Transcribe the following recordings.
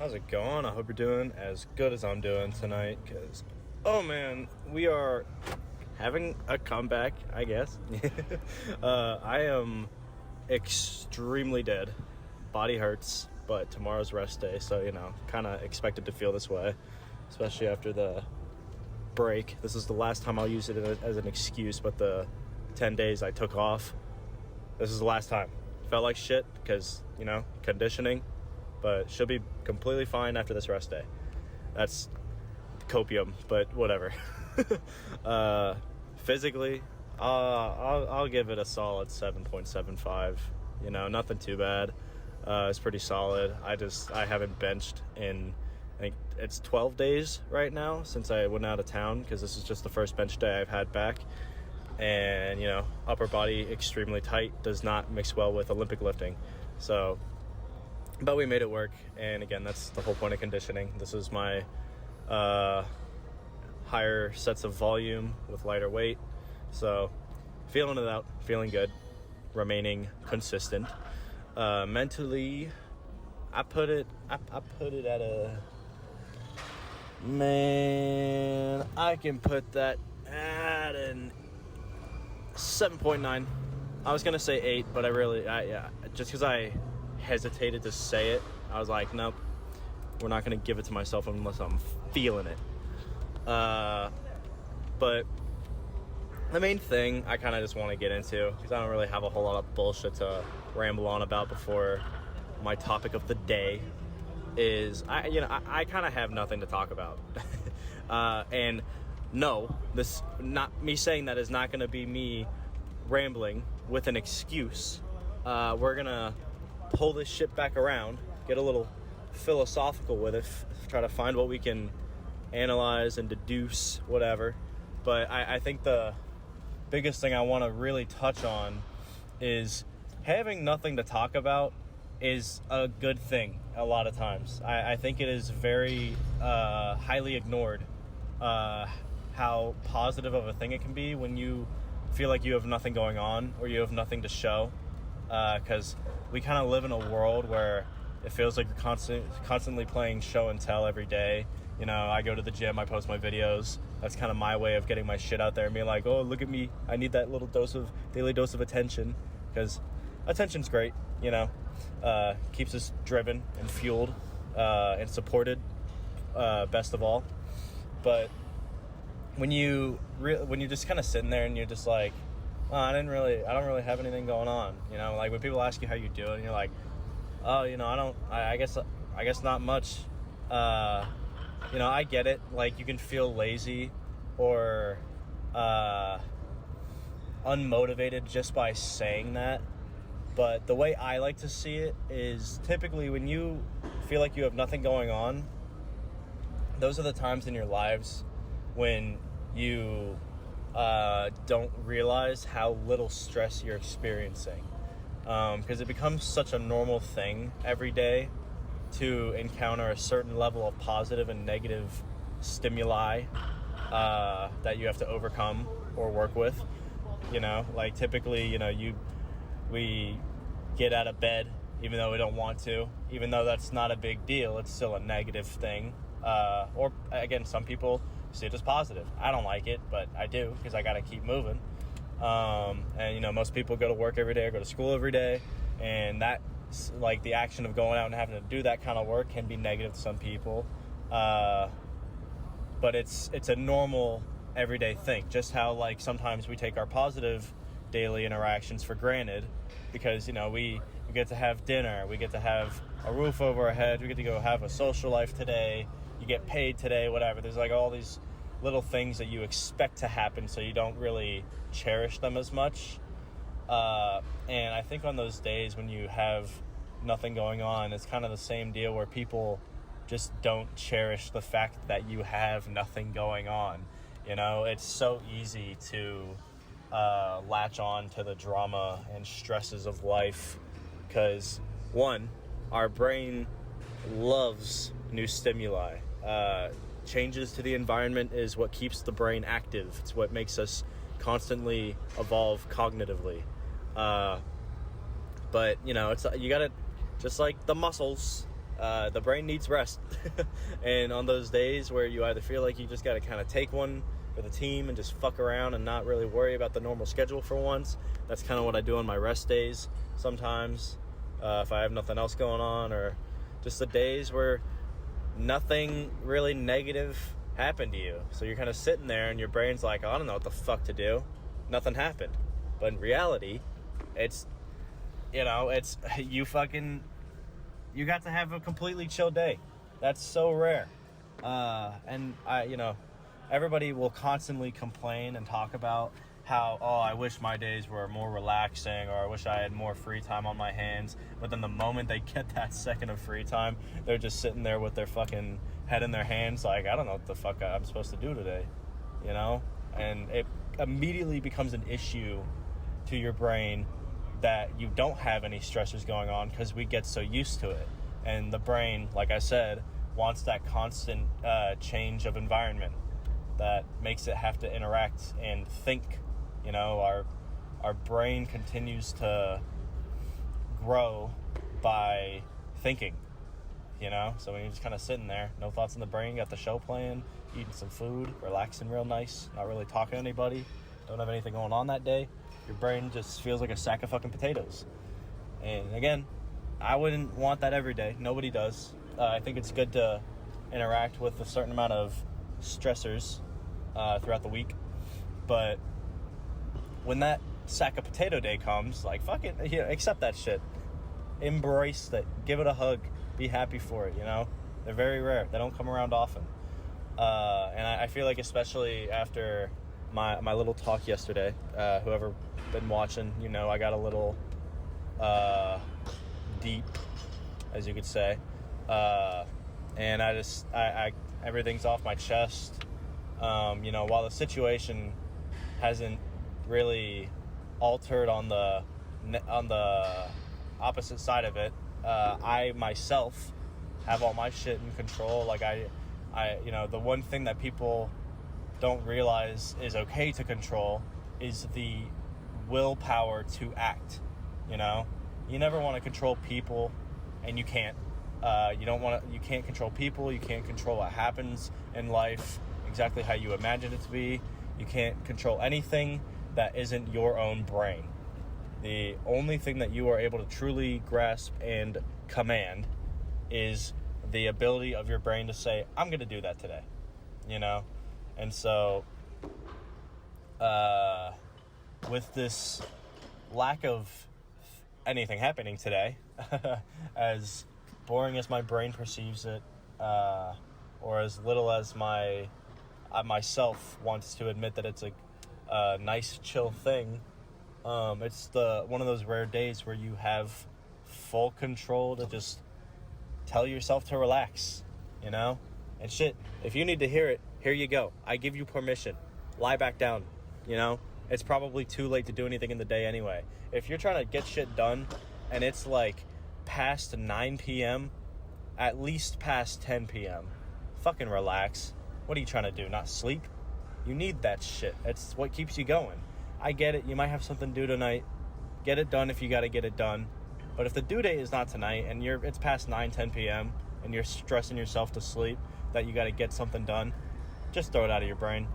How's it going? I hope you're doing as good as I'm doing tonight because, oh man, we are having a comeback, I guess. I am extremely dead. Body hurts, but tomorrow's rest day, so, kind of expected to feel this way, especially after the break. This is the last time I'll use it as an excuse, but the 10 days I took off, this is the last time. Felt like shit because, conditioning. But she'll be completely fine after this rest day. That's copium, but whatever. Physically, I'll give it a solid 7.75. Nothing too bad. It's pretty solid. I haven't benched in, I think it's 12 days right now since I went out of town, because this is just the first bench day I've had back. And, upper body extremely tight, does not mix well with Olympic lifting. But we made it work, and again, that's the whole point of conditioning. This is my higher sets of volume with lighter weight. So, feeling it out, feeling good, remaining consistent. Mentally, I put it at a... Man, I can put that at an 7.9. I was going to say 8, but just because I hesitated to say it, I was like, nope, we're not going to give it to myself unless I'm feeling it. But the main thing I kind of just want to get into, because I don't really have a whole lot of bullshit to ramble on about before my topic of the day, is I kind of have nothing to talk about. And no, this, not me saying that, is not going to be me rambling with an excuse. We're going to pull this shit back around, get a little philosophical with it, try to find what we can analyze and deduce, whatever. But I think the biggest thing I want to really touch on is having nothing to talk about is a good thing a lot of times. I think it is very highly ignored how positive of a thing it can be when you feel like you have nothing going on or you have nothing to show. Because we kind of live in a world where it feels like you're constantly playing show and tell every day. I go to the gym, I post my videos. That's kind of my way of getting my shit out there and being like, oh, look at me. I need that little daily dose of attention, because attention's great, keeps us driven and fueled and supported, best of all. But when you're just kind of sitting there and you're just like, oh, I don't really have anything going on. Like when people ask you how you do it, and you're like, oh, I guess not much. I get it. Like, you can feel lazy or unmotivated just by saying that. But the way I like to see it is, typically when you feel like you have nothing going on, those are the times in your lives when you don't realize how little stress you're experiencing, because it becomes such a normal thing every day to encounter a certain level of positive and negative stimuli that you have to overcome or work with. Like typically, we get out of bed even though we don't want to, even though that's not a big deal. It's still a negative thing. Or again, some people see it as positive. I don't like it, but I do, because I got to keep moving. And most people go to work every day or go to school every day, and that, like, the action of going out and having to do that kind of work can be negative to some people. But it's a normal everyday thing. Just how, like, sometimes we take our positive daily interactions for granted, because we get to have dinner, we get to have a roof over our head, we get to go have a social life today, you get paid today, whatever. There's like all these little things that you expect to happen, so you don't really cherish them as much. And I think on those days when you have nothing going on, it's kind of the same deal where people just don't cherish the fact that you have nothing going on. It's so easy to latch on to the drama and stresses of life, because, one, our brain loves new stimuli. Changes to the environment is what keeps the brain active. It's what makes us constantly evolve cognitively. But, it's, you gotta, just like the muscles, the brain needs rest. And on those days where you either feel like you just got to kind of take one for the team and just fuck around and not really worry about the normal schedule for once, that's kind of what I do on my rest days sometimes, if I have nothing else going on, or just the days where nothing really negative happened to you. So you're kind of sitting there and your brain's like, oh, I don't know what the fuck to do. Nothing happened. But in reality, it's, you got to have a completely chill day. That's so rare. And everybody will constantly complain and talk about how, I wish my days were more relaxing, or I wish I had more free time on my hands. But then the moment they get that second of free time, they're just sitting there with their fucking head in their hands like, I don't know what the fuck I'm supposed to do today, And it immediately becomes an issue to your brain that you don't have any stressors going on, because we get so used to it. And the brain, like I said, wants that constant change of environment that makes it have to interact and think. Our brain continues to grow by thinking, So when you're just kind of sitting there, no thoughts in the brain, got the show playing, eating some food, relaxing real nice, not really talking to anybody, don't have anything going on that day, your brain just feels like a sack of fucking potatoes. And again, I wouldn't want that every day. Nobody does. I think it's good to interact with a certain amount of stressors throughout the week. But when that sack of potato day comes, like, fuck it, accept that shit. Embrace it. Give it a hug. Be happy for it, They're very rare. They don't come around often. And I feel like, especially after my little talk yesterday, whoever been watching, I got a little deep, as you could say. And I everything's off my chest. While the situation hasn't really altered on the opposite side of it, I myself have all my shit in control. Like the one thing that people don't realize is okay to control is the willpower to act. You never want to control people, and you can't. You can't control people. You can't control what happens in life exactly how you imagine it to be. You can't control anything that isn't your own brain. The only thing that you are able to truly grasp and command is the ability of your brain to say, I'm going to do that today, And so, with this lack of anything happening today, as boring as my brain perceives it, or as little as myself wants to admit that it's a nice, chill thing, it's one of those rare days where you have full control to just tell yourself to relax, And shit, if you need to hear it, here you go. I give you permission. Lie back down, It's probably too late to do anything in the day anyway. If you're trying to get shit done and it's like past 9 p.m., at least past 10 p.m., fucking relax. What are you trying to do, not sleep? You need that shit. It's what keeps you going. I get it. You might have something due tonight. Get it done if you got to get it done. But if the due date is not tonight and it's past 9, 10 p.m. and you're stressing yourself to sleep that you got to get something done, just throw it out of your brain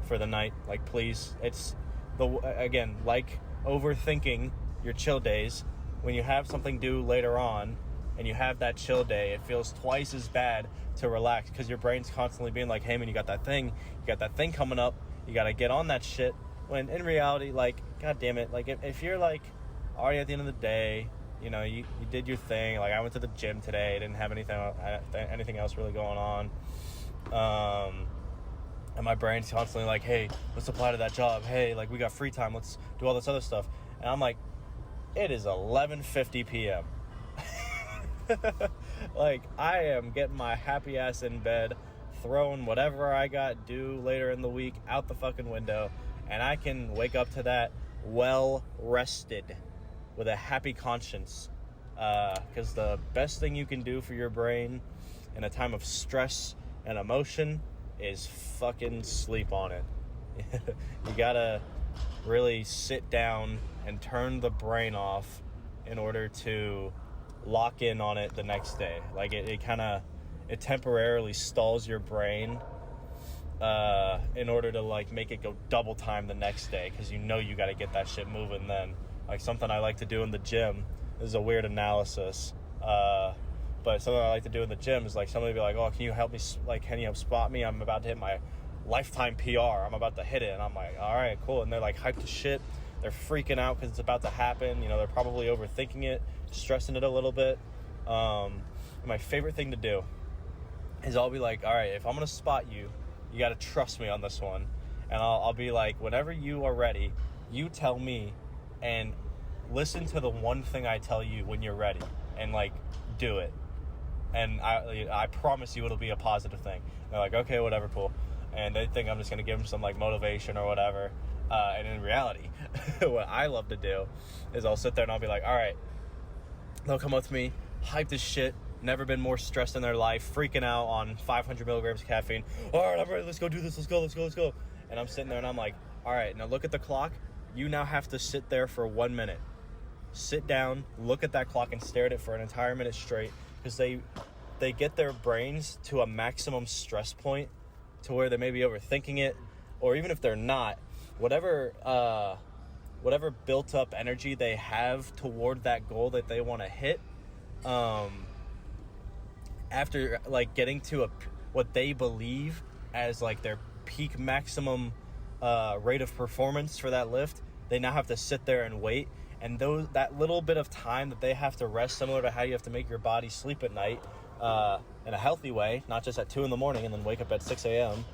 for the night. Like, please. It's like overthinking your chill days. When you have something due later on and you have that chill day, it feels twice as bad to relax, because your brain's constantly being like, hey man, you got that thing coming up, you got to get on that shit. When in reality, like, god damn it, like if you're like already at the end of the day, you did your thing. Like, I went to the gym today, didn't have anything else really going on, and my brain's constantly like, hey, let's apply to that job, hey, like, we got free time, let's do all this other stuff, and I'm like, it is 11:50 p.m. Like, I am getting my happy ass in bed, throwing whatever I got due later in the week out the fucking window, and I can wake up to that well rested with a happy conscience, because the best thing you can do for your brain in a time of stress and emotion is fucking sleep on it. You gotta really sit down and turn the brain off in order to lock in on it the next day. Like it temporarily stalls your brain in order to like make it go double time the next day, because you know you got to get that shit moving then. Like something I like to do in the gym, this is a weird analysis, but something I like to do in the gym is like somebody be like, oh, can you help me, like can you help spot me, I'm about to hit my lifetime PR, I'm about to hit it. And I'm like, all right, cool. And they're like hyped as shit, they're freaking out because it's about to happen, you know, they're probably overthinking it, stressing it a little bit. My favorite thing to do is I'll be like, all right, if I'm gonna spot you, you gotta trust me on this one. And I'll be like, whenever you are ready, you tell me, and listen to the one thing I tell you when you're ready, and like do it. And I promise you it'll be a positive thing. They're like, okay, whatever, cool. And they think I'm just gonna give them some like motivation or whatever. And in reality, what I love to do is I'll sit there and I'll be like, all right, they'll come up to me, hyped as shit, never been more stressed in their life, freaking out on 500 milligrams of caffeine. All right, I'm ready, let's go do this, let's go. And I'm sitting there and I'm like, all right, now look at the clock. You now have to sit there for 1 minute. Sit down, look at that clock and stare at it for an entire minute straight, because they get their brains to a maximum stress point to where they may be overthinking it, or even if they're not, whatever built up energy they have toward that goal that they want to hit, after like getting to what they believe as like their peak maximum rate of performance for that lift, they now have to sit there and wait. And that little bit of time that they have to rest, similar to how you have to make your body sleep at night in a healthy way, not just at 2 a.m. and then wake up at 6 a.m.,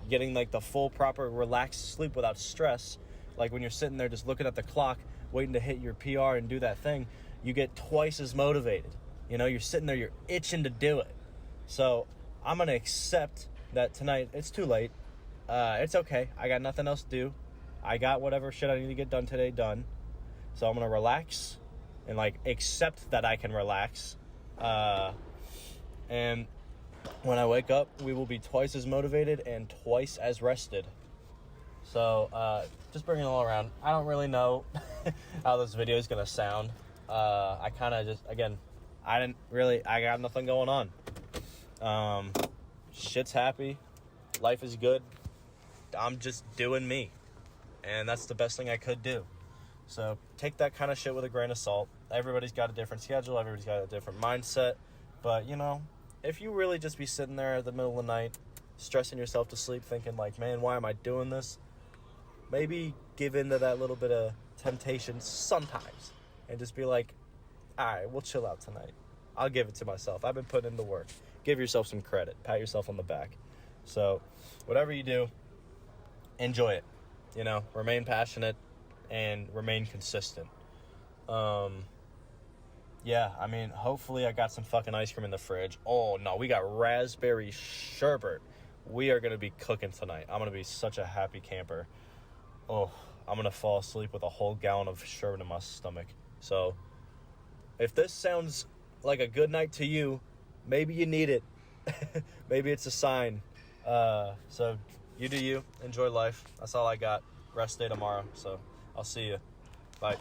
getting like the full proper relaxed sleep without stress. Like when you're sitting there just looking at the clock waiting to hit your PR and do that thing, you get twice as motivated. You know, you're sitting there, you're itching to do it. So I'm gonna accept that tonight it's too late. It's okay, I got nothing else to do, I got whatever shit I need to get done today done. So I'm gonna relax and like accept that I can relax, and when I wake up, we will be twice as motivated and twice as rested. So just bring it all around. I don't really know how this video is gonna sound. I kind of just, again, I got nothing going on. Shit's happy, life is good, I'm just doing me, and that's the best thing I could do. So take that kind of shit with a grain of salt. Everybody's got a different schedule, everybody's got a different mindset, but you know, if you really just be sitting there at the middle of the night stressing yourself to sleep thinking like, man, why am I doing this, maybe give in to that little bit of temptation sometimes and just be like, all right, we'll chill out tonight, I'll give it to myself, I've been putting in the work. Give yourself some credit, pat yourself on the back. So whatever you do, enjoy it, you know, remain passionate and remain consistent. Yeah, I mean, hopefully I got some fucking ice cream in the fridge. Oh no, we got raspberry sherbet. We are gonna be cooking tonight. I'm gonna be such a happy camper. Oh, I'm gonna fall asleep with a whole gallon of sherbet in my stomach. So if this sounds like a good night to you, maybe you need it. Maybe it's a sign. So you do you, enjoy life. That's all I got. Rest day tomorrow, so I'll see you. Bye.